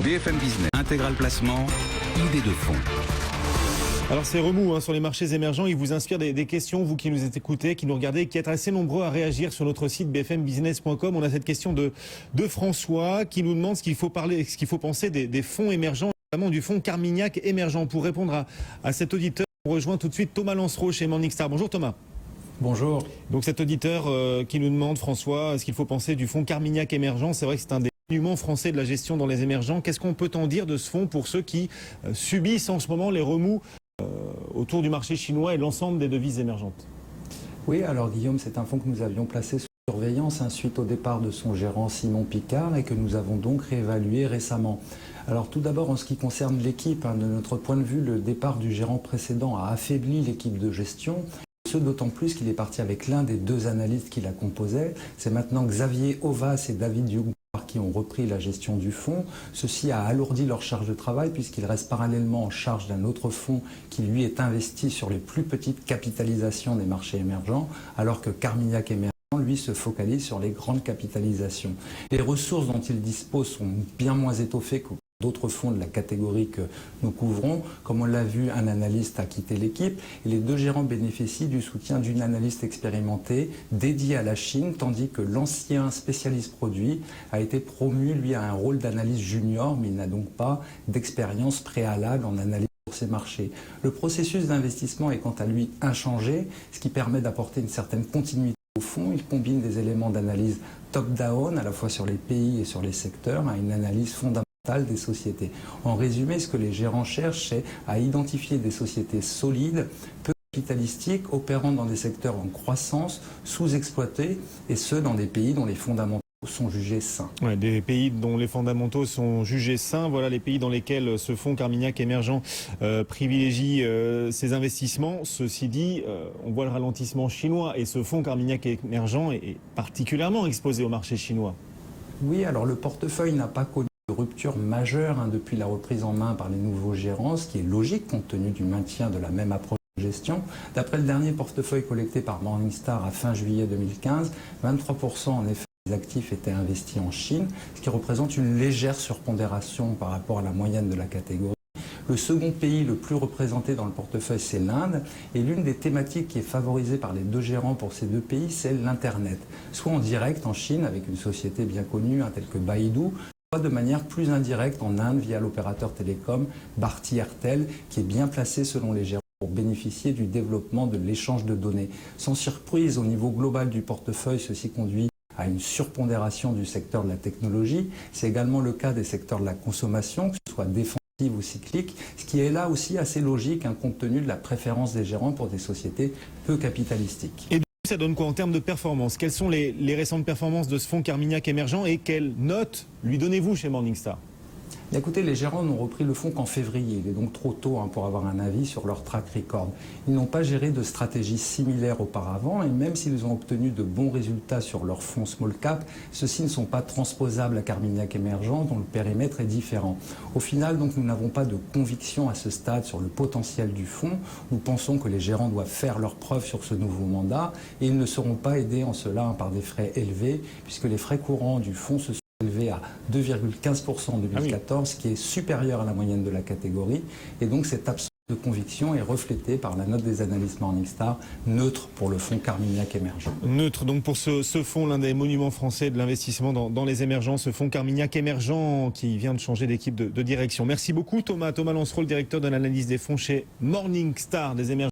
BFM Business, intégral placement, idée de fonds. Alors c'est remous sur les marchés émergents, il vous inspire des questions, vous qui nous écoutez, qui nous regardez, qui êtes assez nombreux à réagir sur notre site bfmbusiness.com. On a cette question de François qui nous demande ce qu'il faut penser des fonds émergents, notamment du fonds Carmignac émergent. Pour répondre à cet auditeur, on rejoint tout de suite Thomas Lancereau chez Morningstar. Bonjour Thomas. Bonjour. Donc cet auditeur qui nous demande, François, ce qu'il faut penser du fonds Carmignac émergent. C'est vrai que c'est un des monuments français de la gestion dans les émergents. Qu'est-ce qu'on peut en dire de ce fonds pour ceux qui subissent en ce moment les remous autour du marché chinois et de l'ensemble des devises émergentes? Oui, alors Guillaume, c'est un fonds que nous avions placé sous surveillance suite au départ de son gérant Simon Picard et que nous avons donc réévalué récemment. Alors tout d'abord, en ce qui concerne l'équipe, de notre point de vue, le départ du gérant précédent a affaibli l'équipe de gestion. Ce d'autant plus qu'il est parti avec l'un des deux analystes qui la composaient. C'est maintenant Xavier Ovas et David Young qui ont repris la gestion du fonds. Ceci a alourdi leur charge de travail puisqu'ils restent parallèlement en charge d'un autre fonds qui lui est investi sur les plus petites capitalisations des marchés émergents, alors que Carmignac émergent lui se focalise sur les grandes capitalisations. Les ressources dont il dispose sont bien moins étoffées que d'autres fonds de la catégorie que nous couvrons. Comme on l'a vu, un analyste a quitté l'équipe et les deux gérants bénéficient du soutien d'une analyste expérimentée dédiée à la Chine, tandis que l'ancien spécialiste produit a été promu, lui, à un rôle d'analyste junior, mais il n'a donc pas d'expérience préalable en analyse sur ces marchés. Le processus d'investissement est quant à lui inchangé, ce qui permet d'apporter une certaine continuité au fond. Il combine des éléments d'analyse top-down, à la fois sur les pays et sur les secteurs, à une analyse fondamentale des sociétés. En résumé, ce que les gérants cherchent, c'est à identifier des sociétés solides, peu capitalistiques, opérant dans des secteurs en croissance, sous-exploités, et ce, dans des pays dont les fondamentaux sont jugés sains. Ouais, des pays dont les fondamentaux sont jugés sains, voilà les pays dans lesquels ce fonds Carmignac émergent privilégie ses investissements. Ceci dit, on voit le ralentissement chinois et ce fonds Carmignac émergent est particulièrement exposé au marché chinois. Oui, alors le portefeuille n'a pas connu de rupture majeure depuis la reprise en main par les nouveaux gérants, ce qui est logique compte tenu du maintien de la même approche de gestion. D'après le dernier portefeuille collecté par Morningstar à fin juillet 2015, 23% en effet des actifs étaient investis en Chine, ce qui représente une légère surpondération par rapport à la moyenne de la catégorie. Le second pays le plus représenté dans le portefeuille, c'est l'Inde. Et l'une des thématiques qui est favorisée par les deux gérants pour ces deux pays, c'est l'Internet. Soit en direct en Chine, avec une société bien connue telle que Baidu, soit de manière plus indirecte en Inde via l'opérateur télécom Bharti Airtel, qui est bien placé selon les gérants pour bénéficier du développement de l'échange de données. Sans surprise, au niveau global du portefeuille, ceci conduit à une surpondération du secteur de la technologie. C'est également le cas des secteurs de la consommation, que ce soit défensif ou cyclique, ce qui est là aussi assez logique compte tenu de la préférence des gérants pour des sociétés peu capitalistiques. Et ça donne quoi en termes de performance? Quelles sont les récentes performances de ce fonds Carmignac émergent et quelle note lui donnez-vous chez Morningstar? Écoutez, les gérants n'ont repris le fonds qu'en février. Il est donc trop tôt pour avoir un avis sur leur track record. Ils n'ont pas géré de stratégie similaire auparavant et même s'ils ont obtenu de bons résultats sur leur fonds small cap, ceux-ci ne sont pas transposables à Carmignac émergent dont le périmètre est différent. Au final, donc, nous n'avons pas de conviction à ce stade sur le potentiel du fonds. Nous pensons que les gérants doivent faire leurs preuves sur ce nouveau mandat et ils ne seront pas aidés en cela par des frais élevés puisque les frais courants du fonds se sont élevé à 2,15% en 2014, ce qui est supérieur à la moyenne de la catégorie. Et donc cette absence de conviction est reflétée par la note des analystes Morningstar, neutre pour le fonds Carmignac émergent. Neutre donc pour ce fonds, l'un des monuments français de l'investissement dans les émergents, ce fonds Carmignac émergent qui vient de changer d'équipe de direction. Merci beaucoup Thomas Lancereau, le directeur de l'analyse des fonds chez Morningstar des émergents.